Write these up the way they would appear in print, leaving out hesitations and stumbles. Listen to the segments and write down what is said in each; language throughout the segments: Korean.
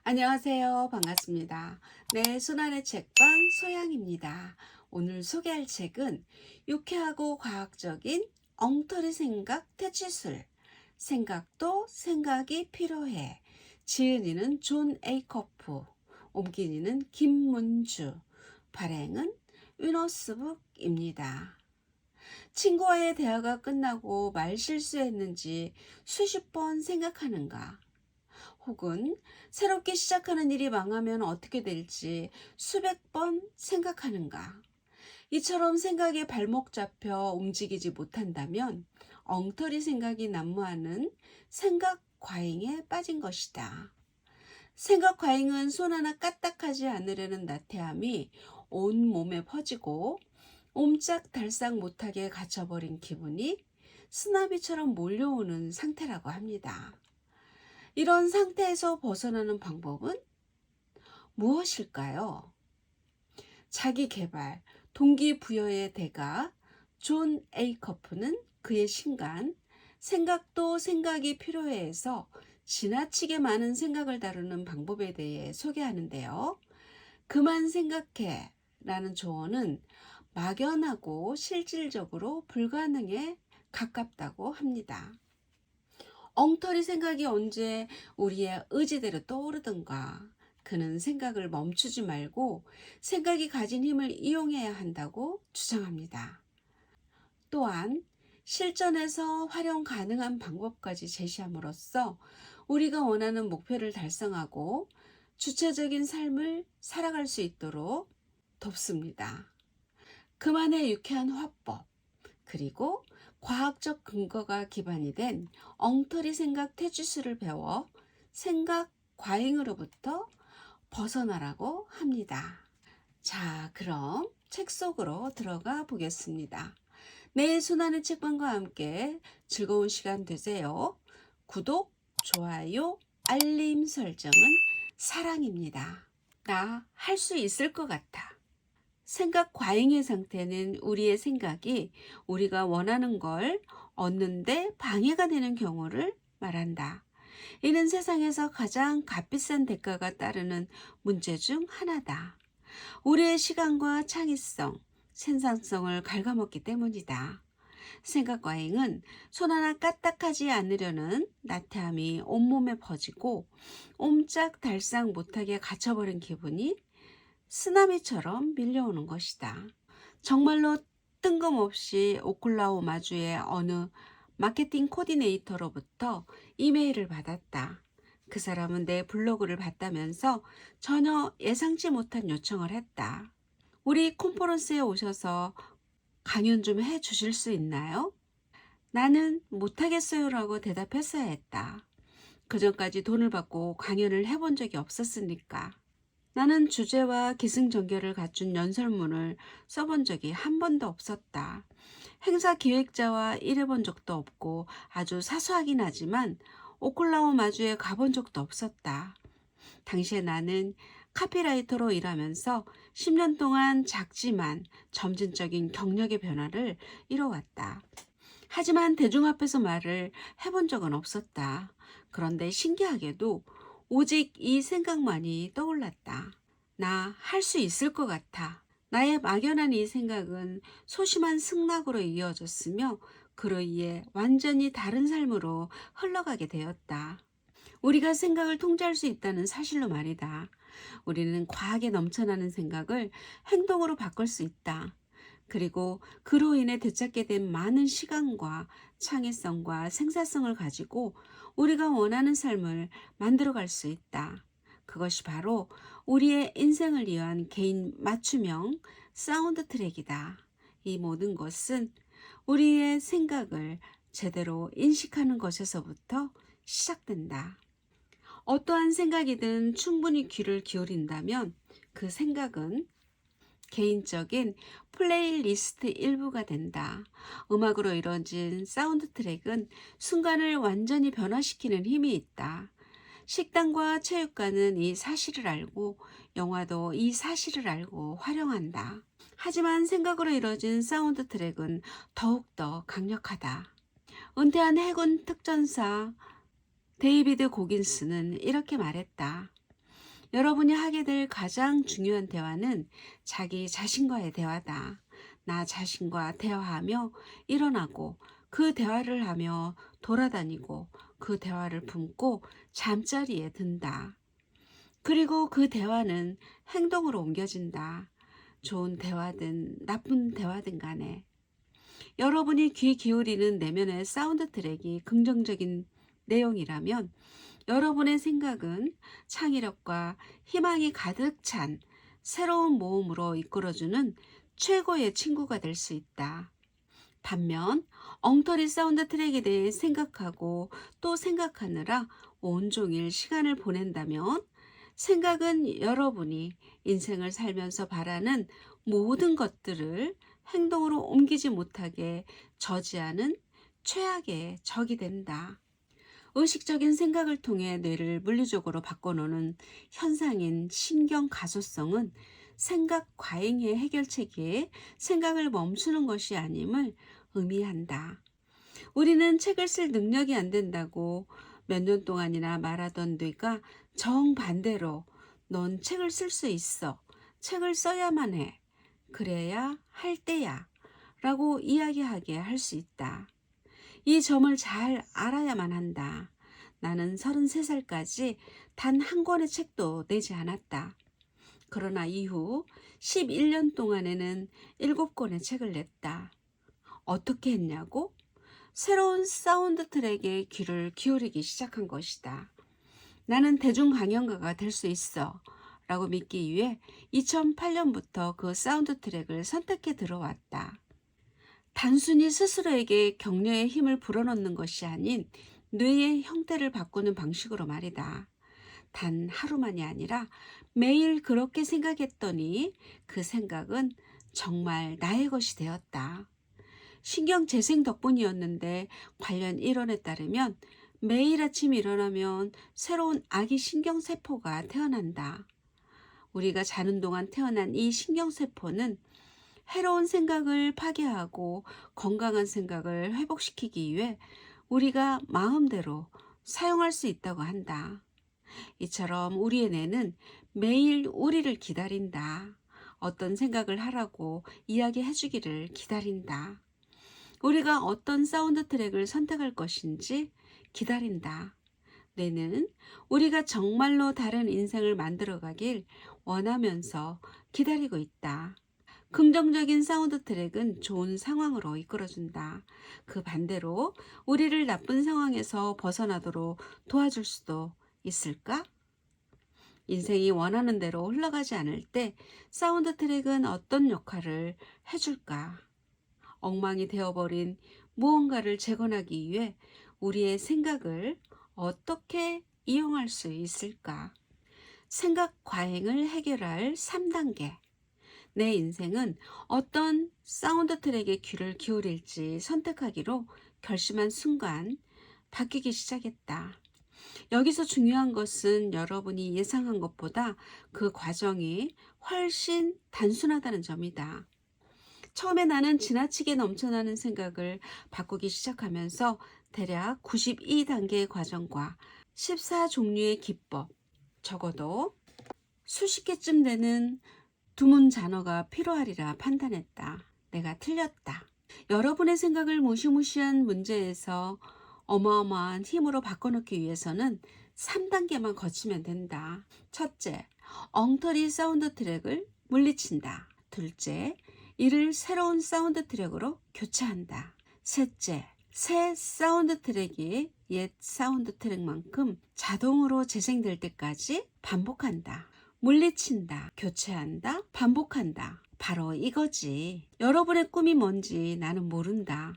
안녕하세요. 반갑습니다. 네, 손안의 책방 소양입니다. 오늘 소개할 책은 유쾌하고 과학적인 엉터리 생각 퇴치술. 생각도 생각이 필요해. 지은이는 존 에이커프, 옮기니는 김문주, 발행은 위너스북입니다. 친구와의 대화가 끝나고 말 실수했는지 수십 번 생각하는가? 혹은 새롭게 시작하는 일이 망하면 어떻게 될지 수백 번 생각하는가. 이처럼 생각에 발목 잡혀 움직이지 못한다면 엉터리 생각이 난무하는 생각 과잉에 빠진 것이다. 생각 과잉은 손 하나 까딱하지 않으려는 나태함이 온 몸에 퍼지고 옴짝달싹 못하게 갇혀버린 기분이 쓰나미처럼 몰려오는 상태라고 합니다. 이런 상태에서 벗어나는 방법은 무엇일까요? 자기 개발, 동기부여의 대가 존 에이커프는 그의 신간 생각도 생각이 필요해에서 지나치게 많은 생각을 다루는 방법에 대해 소개하는데요. 그만 생각해 라는 조언은 막연하고 실질적으로 불가능에 가깝다고 합니다. 엉터리 생각이 언제 우리의 의지대로 떠오르든가 그는 생각을 멈추지 말고 생각이 가진 힘을 이용해야 한다고 주장합니다. 또한 실전에서 활용 가능한 방법까지 제시함으로써 우리가 원하는 목표를 달성하고 주체적인 삶을 살아갈 수 있도록 돕습니다. 그만의 유쾌한 화법, 그리고 과학적 근거가 기반이 된 엉터리 생각 퇴치술을 배워 생각 과잉으로부터 벗어나라고 합니다. 자, 그럼 책 속으로 들어가 보겠습니다. 내 손안의 책방과 함께 즐거운 시간 되세요. 구독, 좋아요, 알림 설정은 사랑입니다. 나 할 수 있을 것 같아. 생각 과잉의 상태는 우리의 생각이 우리가 원하는 걸 얻는데 방해가 되는 경우를 말한다. 이는 세상에서 가장 값비싼 대가가 따르는 문제 중 하나다. 우리의 시간과 창의성, 생산성을 갉아먹기 때문이다. 생각 과잉은 손 하나 까딱하지 않으려는 나태함이 온몸에 퍼지고 옴짝달싹 못하게 갇혀버린 기분이 쓰나미처럼 밀려오는 것이다. 정말로 뜬금없이 오클라호마주의 어느 마케팅 코디네이터로부터 이메일을 받았다. 그 사람은 내 블로그를 봤다면서 전혀 예상치 못한 요청을 했다. 우리 콘퍼런스에 오셔서 강연 좀 해 주실 수 있나요? 나는 못하겠어요라고 대답했어야 했다. 그전까지 돈을 받고 강연을 해본 적이 없었으니까. 나는 주제와 기승전결을 갖춘 연설문을 써본 적이 한 번도 없었다. 행사 기획자와 일해본 적도 없고 아주 사소하긴 하지만 오클라호마주에 가본 적도 없었다. 당시에 나는 카피라이터로 일하면서 10년 동안 작지만 점진적인 경력의 변화를 이뤄왔다. 하지만 대중 앞에서 말을 해본 적은 없었다. 그런데 신기하게도 오직 이 생각만이 떠올랐다. 나 할 수 있을 것 같아. 나의 막연한 이 생각은 소심한 승낙으로 이어졌으며 그로 인해 완전히 다른 삶으로 흘러가게 되었다. 우리가 생각을 통제할 수 있다는 사실로 말이다. 우리는 과하게 넘쳐나는 생각을 행동으로 바꿀 수 있다. 그리고 그로 인해 되찾게 된 많은 시간과 창의성과 생산성을 가지고 우리가 원하는 삶을 만들어갈 수 있다. 그것이 바로 우리의 인생을 위한 개인 맞춤형 사운드 트랙이다. 이 모든 것은 우리의 생각을 제대로 인식하는 것에서부터 시작된다. 어떠한 생각이든 충분히 귀를 기울인다면 그 생각은 개인적인 플레이리스트 일부가 된다. 음악으로 이루어진 사운드 트랙은 순간을 완전히 변화시키는 힘이 있다. 식당과 체육관은 이 사실을 알고 영화도 이 사실을 알고 활용한다. 하지만 생각으로 이루어진 사운드 트랙은 더욱더 강력하다. 은퇴한 해군 특전사 데이비드 고긴스는 이렇게 말했다. 여러분이 하게 될 가장 중요한 대화는 자기 자신과의 대화다. 나 자신과 대화하며 일어나고 그 대화를 하며 돌아다니고 그 대화를 품고 잠자리에 든다. 그리고 그 대화는 행동으로 옮겨진다. 좋은 대화든 나쁜 대화든 간에. 여러분이 귀 기울이는 내면의 사운드 트랙이 긍정적인 내용이라면 여러분의 생각은 창의력과 희망이 가득 찬 새로운 모험으로 이끌어주는 최고의 친구가 될 수 있다. 반면 엉터리 사운드 트랙에 대해 생각하고 또 생각하느라 온종일 시간을 보낸다면 생각은 여러분이 인생을 살면서 바라는 모든 것들을 행동으로 옮기지 못하게 저지하는 최악의 적이 된다. 의식적인 생각을 통해 뇌를 물리적으로 바꿔놓는 현상인 신경 가소성은 생각 과잉의 해결책에 생각을 멈추는 것이 아님을 의미한다. 우리는 책을 쓸 능력이 안 된다고 몇 년 동안이나 말하던 뇌가 정반대로 넌 책을 쓸 수 있어. 책을 써야만 해. 그래야 할 때야. 라고 이야기하게 할 수 있다. 이 점을 잘 알아야만 한다. 나는 33살까지 단 한 권의 책도 내지 않았다. 그러나 이후 11년 동안에는 7권의 책을 냈다. 어떻게 했냐고? 새로운 사운드 트랙에 귀를 기울이기 시작한 것이다. 나는 대중 강연가가 될 수 있어 라고 믿기 위해 2008년부터 그 사운드 트랙을 선택해 들어왔다. 단순히 스스로에게 격려의 힘을 불어넣는 것이 아닌 뇌의 형태를 바꾸는 방식으로 말이다. 단 하루만이 아니라 매일 그렇게 생각했더니 그 생각은 정말 나의 것이 되었다. 신경 재생 덕분이었는데 관련 이론에 따르면 매일 아침 일어나면 새로운 아기 신경세포가 태어난다. 우리가 자는 동안 태어난 이 신경세포는 해로운 생각을 파괴하고 건강한 생각을 회복시키기 위해 우리가 마음대로 사용할 수 있다고 한다. 이처럼 우리의 뇌는 매일 우리를 기다린다. 어떤 생각을 하라고 이야기해 주기를 기다린다. 우리가 어떤 사운드 트랙을 선택할 것인지 기다린다. 뇌는 우리가 정말로 다른 인생을 만들어가길 원하면서 기다리고 있다. 긍정적인 사운드 트랙은 좋은 상황으로 이끌어준다. 그 반대로 우리를 나쁜 상황에서 벗어나도록 도와줄 수도 있을까? 인생이 원하는 대로 흘러가지 않을 때 사운드 트랙은 어떤 역할을 해줄까? 엉망이 되어버린 무언가를 재건하기 위해 우리의 생각을 어떻게 이용할 수 있을까? 생각 과잉을 해결할 3단계. 내 인생은 어떤 사운드 트랙에 귀를 기울일지 선택하기로 결심한 순간 바뀌기 시작했다. 여기서 중요한 것은 여러분이 예상한 것보다 그 과정이 훨씬 단순하다는 점이다. 처음에 나는 지나치게 넘쳐나는 생각을 바꾸기 시작하면서 대략 92단계의 과정과 14종류의 기법, 적어도 수십 개쯤 되는 두문 잔어가 필요하리라 판단했다. 내가 틀렸다. 여러분의 생각을 무시무시한 문제에서 어마어마한 힘으로 바꿔놓기 위해서는 3단계만 거치면 된다. 첫째, 엉터리 사운드 트랙을 물리친다. 둘째, 이를 새로운 사운드 트랙으로 교체한다. 셋째, 새 사운드 트랙이 옛 사운드 트랙만큼 자동으로 재생될 때까지 반복한다. 물리친다, 교체한다, 반복한다. 바로 이거지. 여러분의 꿈이 뭔지 나는 모른다.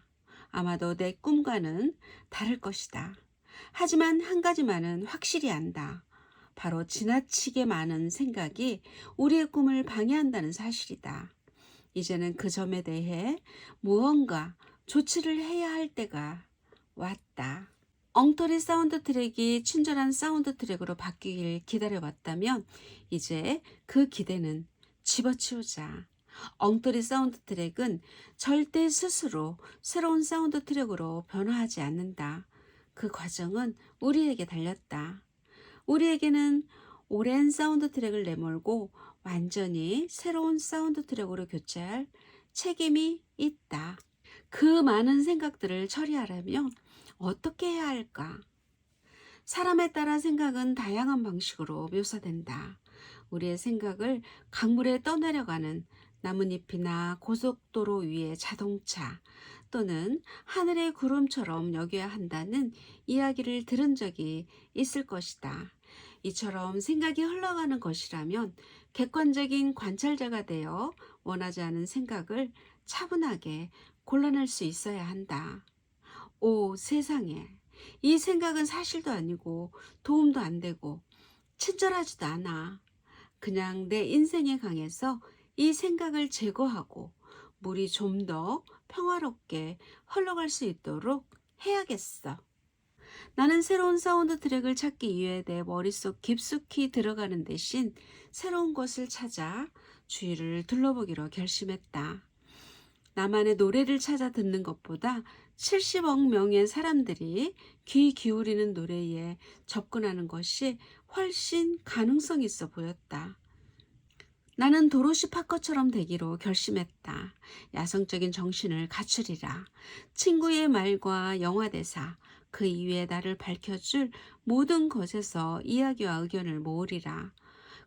아마도 내 꿈과는 다를 것이다. 하지만 한 가지만은 확실히 안다. 바로 지나치게 많은 생각이 우리의 꿈을 방해한다는 사실이다. 이제는 그 점에 대해 무언가 조치를 해야 할 때가 왔다. 엉터리 사운드 트랙이 친절한 사운드 트랙으로 바뀌길 기다려왔다면 이제 그 기대는 집어치우자. 엉터리 사운드 트랙은 절대 스스로 새로운 사운드 트랙으로 변화하지 않는다. 그 과정은 우리에게 달렸다. 우리에게는 오랜 사운드 트랙을 내몰고 완전히 새로운 사운드 트랙으로 교체할 책임이 있다. 그 많은 생각들을 처리하려면 어떻게 해야 할까? 사람에 따라 생각은 다양한 방식으로 묘사된다. 우리의 생각을 강물에 떠내려가는 나뭇잎이나 고속도로 위의 자동차 또는 하늘의 구름처럼 여겨야 한다는 이야기를 들은 적이 있을 것이다. 이처럼 생각이 흘러가는 것이라면 객관적인 관찰자가 되어 원하지 않은 생각을 차분하게 골라낼 수 있어야 한다. 오, 세상에. 이 생각은 사실도 아니고 도움도 안 되고 친절하지도 않아. 그냥 내 인생의 강에서 이 생각을 제거하고 물이 좀 더 평화롭게 흘러갈 수 있도록 해야겠어. 나는 새로운 사운드 트랙을 찾기 위해 내 머릿속 깊숙이 들어가는 대신 새로운 곳을 찾아 주위를 둘러보기로 결심했다. 나만의 노래를 찾아 듣는 것보다 70억 명의 사람들이 귀 기울이는 노래에 접근하는 것이 훨씬 가능성 있어 보였다. 나는 도로시 파커처럼 되기로 결심했다. 야성적인 정신을 갖추리라. 친구의 말과 영화 대사, 그 이외에 나를 밝혀줄 모든 것에서 이야기와 의견을 모으리라.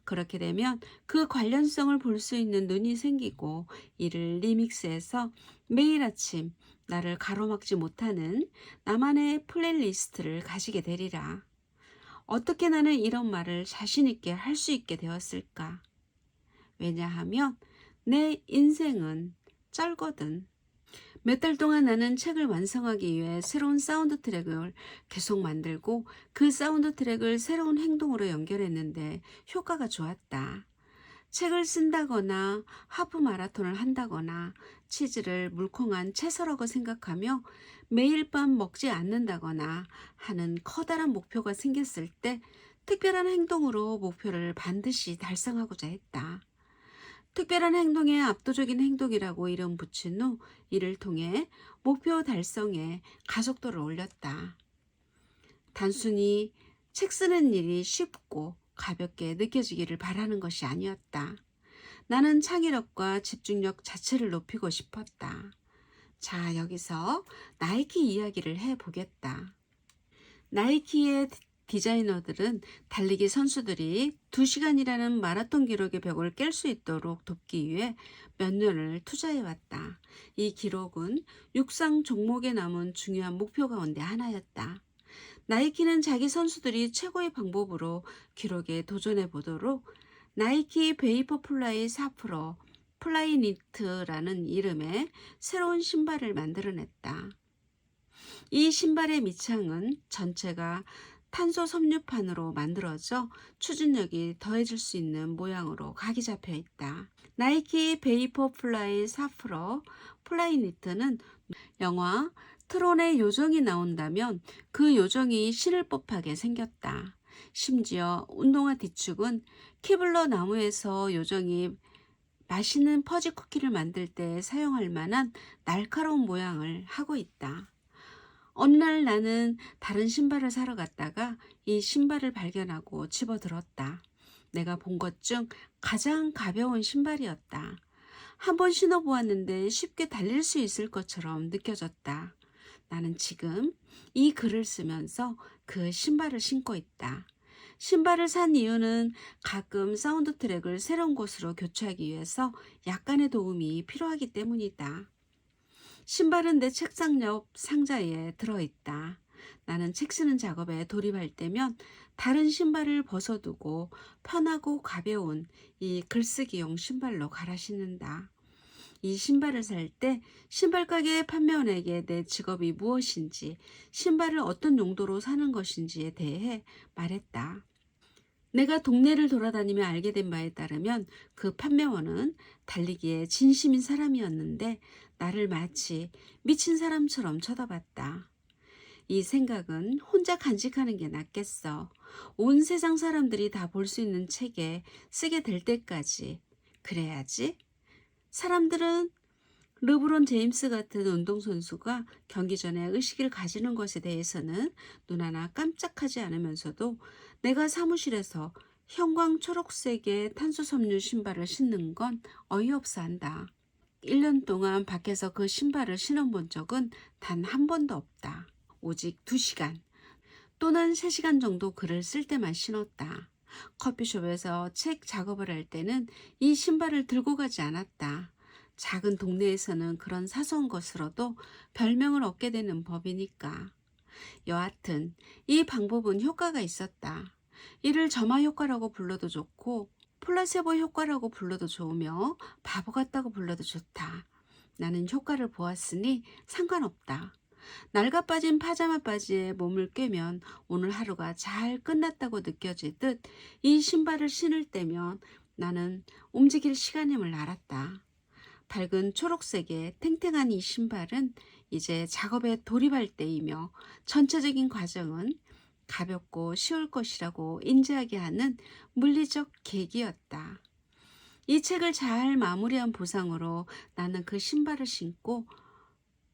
그렇게 되면 그 관련성을 볼 수 있는 눈이 생기고 이를 리믹스해서 매일 아침 나를 가로막지 못하는 나만의 플레이리스트를 가지게 되리라. 어떻게 나는 이런 말을 자신 있게 할 수 있게 되었을까? 왜냐하면 내 인생은 짧거든. 몇 달 동안 나는 책을 완성하기 위해 새로운 사운드 트랙을 계속 만들고 그 사운드 트랙을 새로운 행동으로 연결했는데 효과가 좋았다. 책을 쓴다거나 하프 마라톤을 한다거나 치즈를 물컹한 채소라고 생각하며 매일 밤 먹지 않는다거나 하는 커다란 목표가 생겼을 때 특별한 행동으로 목표를 반드시 달성하고자 했다. 특별한 행동에 압도적인 행동이라고 이름 붙인 후 이를 통해 목표 달성에 가속도를 올렸다. 단순히 책 쓰는 일이 쉽고 가볍게 느껴지기를 바라는 것이 아니었다. 나는 창의력과 집중력 자체를 높이고 싶었다. 자, 여기서 나이키 이야기를 해보겠다. 나이키의 디자이너들은 달리기 선수들이 2시간이라는 마라톤 기록의 벽을 깰 수 있도록 돕기 위해 몇 년을 투자해왔다. 이 기록은 육상 종목에 남은 중요한 목표 가운데 하나였다. 나이키는 자기 선수들이 최고의 방법으로 기록에 도전해 보도록 나이키 베이퍼 플라이 4프로 플라이니트라는 이름의 새로운 신발을 만들어냈다. 이 신발의 밑창은 전체가 탄소 섬유판으로 만들어져 추진력이 더해질 수 있는 모양으로 각이 잡혀 있다. 나이키 베이퍼 플라이 4프로 플라이니트는 영화 트론의 요정이 나온다면 그 요정이 신을 법하게 생겼다. 심지어 운동화 뒤축은 키블러 나무에서 요정이 맛있는 퍼지 쿠키를 만들 때 사용할 만한 날카로운 모양을 하고 있다. 어느 날 나는 다른 신발을 사러 갔다가 이 신발을 발견하고 집어들었다. 내가 본 것 중 가장 가벼운 신발이었다. 한번 신어보았는데 쉽게 달릴 수 있을 것처럼 느껴졌다. 나는 지금 이 글을 쓰면서 그 신발을 신고 있다. 신발을 산 이유는 가끔 사운드 트랙을 새로운 곳으로 교체하기 위해서 약간의 도움이 필요하기 때문이다. 신발은 내 책상 옆 상자에 들어있다. 나는 책 쓰는 작업에 돌입할 때면 다른 신발을 벗어두고 편하고 가벼운 이 글쓰기용 신발로 갈아 신는다. 이 신발을 살 때 신발 가게 판매원에게 내 직업이 무엇인지, 신발을 어떤 용도로 사는 것인지에 대해 말했다. 내가 동네를 돌아다니며 알게 된 바에 따르면 그 판매원은 달리기에 진심인 사람이었는데 나를 마치 미친 사람처럼 쳐다봤다. 이 생각은 혼자 간직하는 게 낫겠어. 온 세상 사람들이 다 볼 수 있는 책에 쓰게 될 때까지 그래야지. 사람들은 르브론 제임스 같은 운동선수가 경기 전에 의식을 가지는 것에 대해서는 눈 하나 깜짝하지 않으면서도 내가 사무실에서 형광 초록색의 탄수섬유 신발을 신는 건 어이없어 한다. 1년 동안 밖에서 그 신발을 신어본 적은 단 한 번도 없다. 오직 2시간 또는 3시간 정도 글을 쓸 때만 신었다. 커피숍에서 책 작업을 할 때는 이 신발을 들고 가지 않았다. 작은 동네에서는 그런 사소한 것으로도 별명을 얻게 되는 법이니까. 여하튼 이 방법은 효과가 있었다. 이를 점화 효과라고 불러도 좋고 플라세보 효과라고 불러도 좋으며 바보 같다고 불러도 좋다. 나는 효과를 보았으니 상관없다. 낡아 빠진 파자마 바지에 몸을 꿰면 오늘 하루가 잘 끝났다고 느껴지듯 이 신발을 신을 때면 나는 움직일 시간임을 알았다. 밝은 초록색의 탱탱한 이 신발은 이제 작업에 돌입할 때이며 전체적인 과정은 가볍고 쉬울 것이라고 인지하게 하는 물리적 계기였다. 이 책을 잘 마무리한 보상으로 나는 그 신발을 신고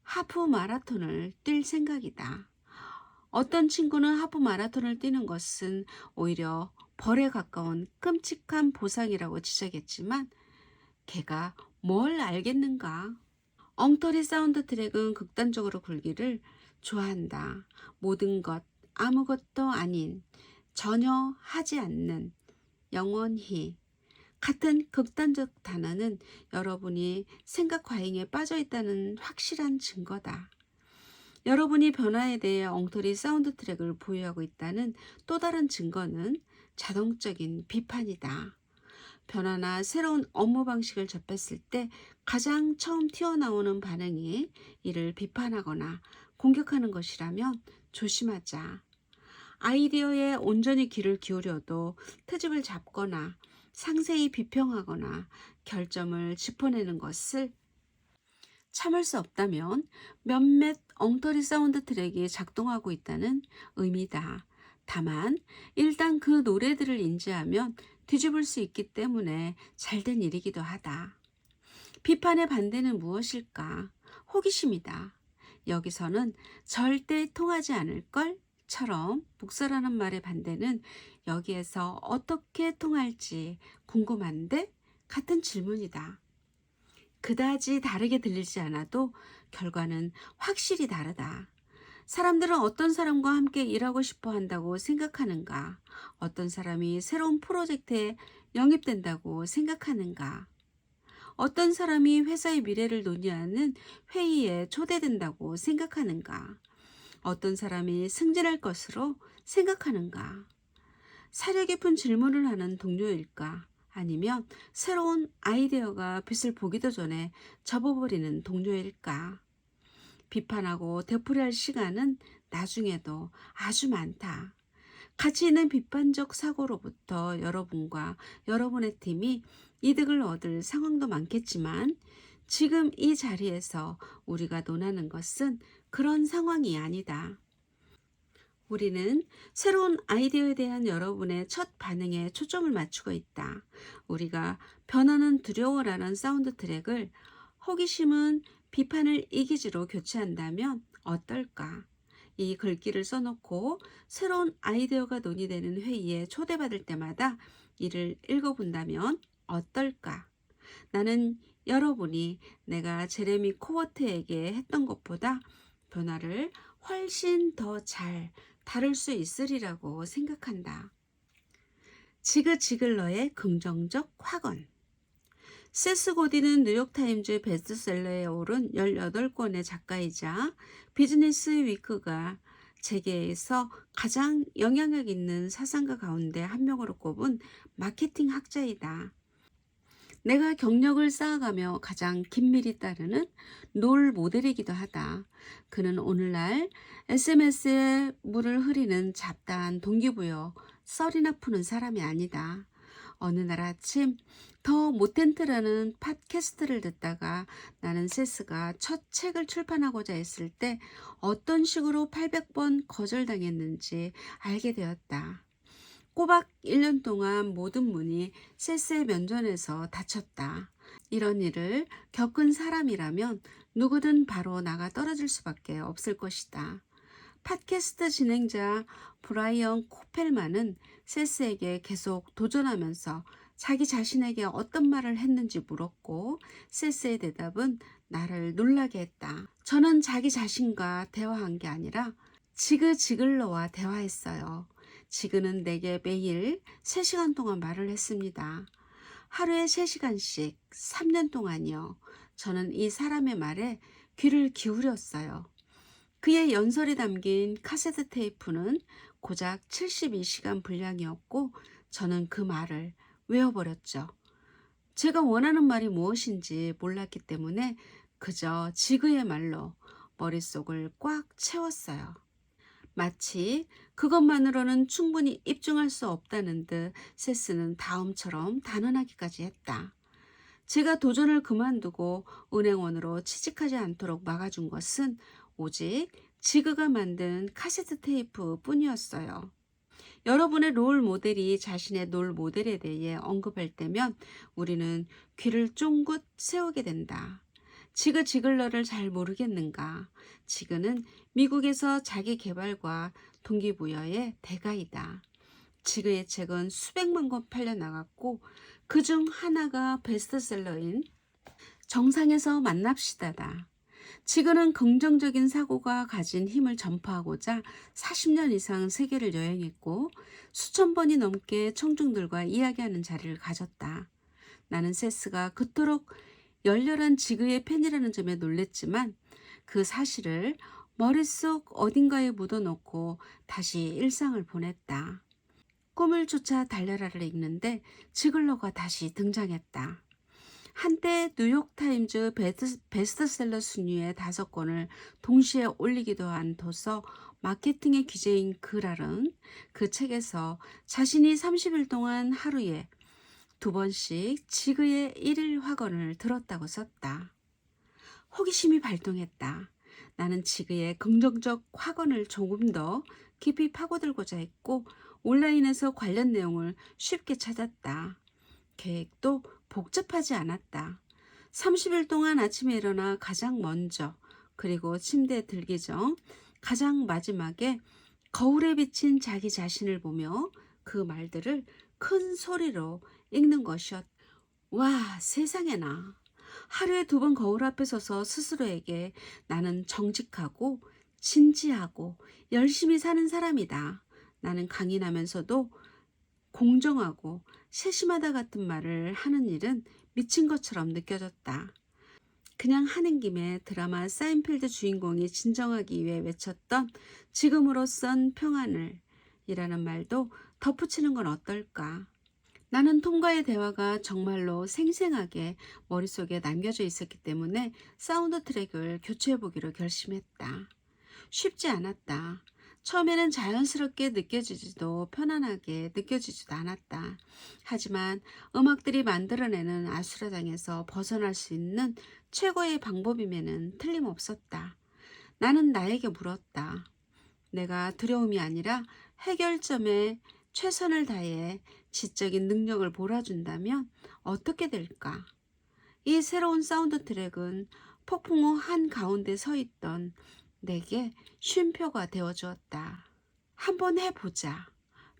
하프 마라톤을 뛸 생각이다. 어떤 친구는 하프 마라톤을 뛰는 것은 오히려 벌에 가까운 끔찍한 보상이라고 지적했지만 걔가 뭘 알겠는가. 엉터리 사운드 트랙은 극단적으로 굴기를 좋아한다. 모든 것, 아무것도 아닌, 전혀 하지 않는, 영원히 같은 극단적 단어는 여러분이 생각 과잉에 빠져 있다는 확실한 증거다. 여러분이 변화에 대해 엉터리 사운드 트랙을 보유하고 있다는 또 다른 증거는 자동적인 비판이다. 변화나 새로운 업무 방식을 접했을 때 가장 처음 튀어나오는 반응이 이를 비판하거나 공격하는 것이라면 조심하자. 아이디어에 온전히 귀를 기울여도 트집을 잡거나 상세히 비평하거나 결점을 짚어내는 것을 참을 수 없다면 몇몇 엉터리 사운드 트랙이 작동하고 있다는 의미다. 다만 일단 그 노래들을 인지하면 뒤집을 수 있기 때문에 잘된 일이기도 하다. 비판의 반대는 무엇일까? 호기심이다. 여기서는 절대 통하지 않을걸? 처럼 복사라는 말의 반대는 여기에서 어떻게 통할지 궁금한데 같은 질문이다. 그다지 다르게 들리지 않아도 결과는 확실히 다르다. 사람들은 어떤 사람과 함께 일하고 싶어 한다고 생각하는가? 어떤 사람이 새로운 프로젝트에 영입된다고 생각하는가? 어떤 사람이 회사의 미래를 논의하는 회의에 초대된다고 생각하는가? 어떤 사람이 승진할 것으로 생각하는가? 사려 깊은 질문을 하는 동료일까? 아니면 새로운 아이디어가 빛을 보기도 전에 접어버리는 동료일까? 비판하고 되풀이할 시간은 나중에도 아주 많다. 가치 있는 비판적 사고로부터 여러분과 여러분의 팀이 이득을 얻을 상황도 많겠지만 지금 이 자리에서 우리가 논하는 것은 그런 상황이 아니다. 우리는 새로운 아이디어에 대한 여러분의 첫 반응에 초점을 맞추고 있다. 우리가 변화는 두려워라는 사운드 트랙을 호기심은 비판을 이기지로 교체한다면 어떨까? 이 글귀를 써놓고 새로운 아이디어가 논의되는 회의에 초대받을 때마다 이를 읽어본다면 어떨까? 나는 여러분이 내가 제레미 코버트에게 했던 것보다 변화를 훨씬 더 잘 다룰 수 있으리라고 생각한다. 지그지글러의 긍정적 확언. 세스 고디는 뉴욕타임즈 베스트셀러에 오른 18권의 작가이자 비즈니스 위크가 재계에서 가장 영향력 있는 사상가 가운데 한 명으로 꼽은 마케팅 학자이다. 내가 경력을 쌓아가며 가장 긴밀히 따르는 롤 모델이기도 하다. 그는 오늘날 SNS에 물을 흐리는 잡다한 동기부여 썰이나 푸는 사람이 아니다. 어느 날 아침 더 모텐트라는 팟캐스트를 듣다가 나는 세스가 첫 책을 출판하고자 했을 때 어떤 식으로 800번 거절당했는지 알게 되었다. 꼬박 1년 동안 모든 문이 세스의 면전에서 닫혔다. 이런 일을 겪은 사람이라면 누구든 바로 나가 떨어질 수밖에 없을 것이다. 팟캐스트 진행자 브라이언 코펠만은 세스에게 계속 도전하면서 자기 자신에게 어떤 말을 했는지 물었고, 세스의 대답은 나를 놀라게 했다. 저는 자기 자신과 대화한 게 아니라 지그 지글러와 대화했어요. 지그는 내게 매일 3시간 동안 말을 했습니다. 하루에 3시간씩 3년 동안이요. 저는 이 사람의 말에 귀를 기울였어요. 그의 연설이 담긴 카세트 테이프는 고작 72시간 분량이었고, 저는 그 말을 외워버렸죠. 제가 원하는 말이 무엇인지 몰랐기 때문에 그저 지그의 말로 머릿속을 꽉 채웠어요. 마치 그것만으로는 충분히 입증할 수 없다는 듯 세스는 다음처럼 단언하기까지 했다. 제가 도전을 그만두고 은행원으로 취직하지 않도록 막아준 것은 오직 지그가 만든 카세트 테이프 뿐이었어요. 여러분의 롤 모델이 자신의 롤 모델에 대해 언급할 때면 우리는 귀를 쫑긋 세우게 된다. 지그 지글러를 잘 모르겠는가? 지그는 미국에서 자기 개발과 동기부여의 대가이다. 지그의 책은 수백만 권 팔려 나갔고, 그중 하나가 베스트셀러인 정상에서 만납시다다. 지그는 긍정적인 사고가 가진 힘을 전파하고자 40년 이상 세계를 여행했고, 수천 번이 넘게 청중들과 이야기하는 자리를 가졌다. 나는 세스가 그토록 열렬한 지그의 팬이라는 점에 놀랬지만, 그 사실을 머릿속 어딘가에 묻어놓고 다시 일상을 보냈다. 꿈을 쫓아 달려라를 읽는데 지글러가 다시 등장했다. 한때 뉴욕타임즈 베스트셀러 순위의 5권을 동시에 올리기도 한 도서 마케팅의 귀재인 그랄은 그 책에서 자신이 30일 동안 하루에 2번씩 지그의 1일 확언을 들었다고 썼다. 호기심이 발동했다. 나는 지그의 긍정적 확언을 조금 더 깊이 파고들고자 했고, 온라인에서 관련 내용을 쉽게 찾았다. 계획도 복잡하지 않았다. 30일 동안 아침에 일어나 가장 먼저, 그리고 침대에 들기 전 가장 마지막에 거울에 비친 자기 자신을 보며 그 말들을 큰 소리로 읽는 것이었다. 와, 세상에나. 하루에 2번 거울 앞에 서서 스스로에게 나는 정직하고 진지하고 열심히 사는 사람이다. 나는 강인하면서도 공정하고 세심하다 같은 말을 하는 일은 미친 것처럼 느껴졌다. 그냥 하는 김에 드라마 사인필드 주인공이 진정하기 위해 외쳤던 지금으로선 평안을 이라는 말도 덧붙이는 건 어떨까? 나는 톰과의 대화가 정말로 생생하게 머릿속에 남겨져 있었기 때문에 사운드 트랙을 교체해보기로 결심했다. 쉽지 않았다. 처음에는 자연스럽게 느껴지지도 편안하게 느껴지지도 않았다. 하지만 음악들이 만들어내는 아수라장에서 벗어날 수 있는 최고의 방법임에는 틀림없었다. 나는 나에게 물었다. 내가 두려움이 아니라 해결점에 최선을 다해 지적인 능력을 몰아준다면 어떻게 될까? 이 새로운 사운드 트랙은 폭풍우 한가운데 서 있던 내게 쉼표가 되어주었다. 한번 해보자.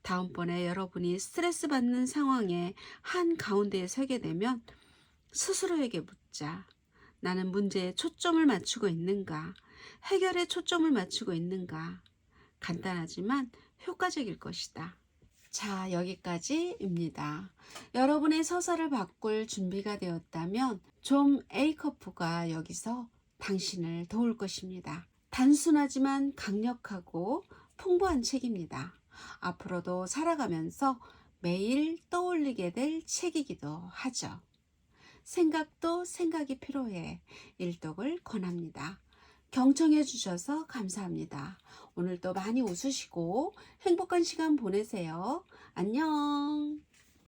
다음번에 여러분이 스트레스 받는 상황에 한가운데에 서게 되면 스스로에게 묻자. 나는 문제에 초점을 맞추고 있는가? 해결에 초점을 맞추고 있는가? 간단하지만 효과적일 것이다. 자, 여기까지입니다. 여러분의 서사를 바꿀 준비가 되었다면 좀 에이커프가 여기서 당신을 도울 것입니다. 단순하지만 강력하고 풍부한 책입니다. 앞으로도 살아가면서 매일 떠올리게 될 책이기도 하죠. 생각도 생각이 필요해. 일독을 권합니다. 경청해 주셔서 감사합니다. 오늘도 많이 웃으시고 행복한 시간 보내세요. 안녕.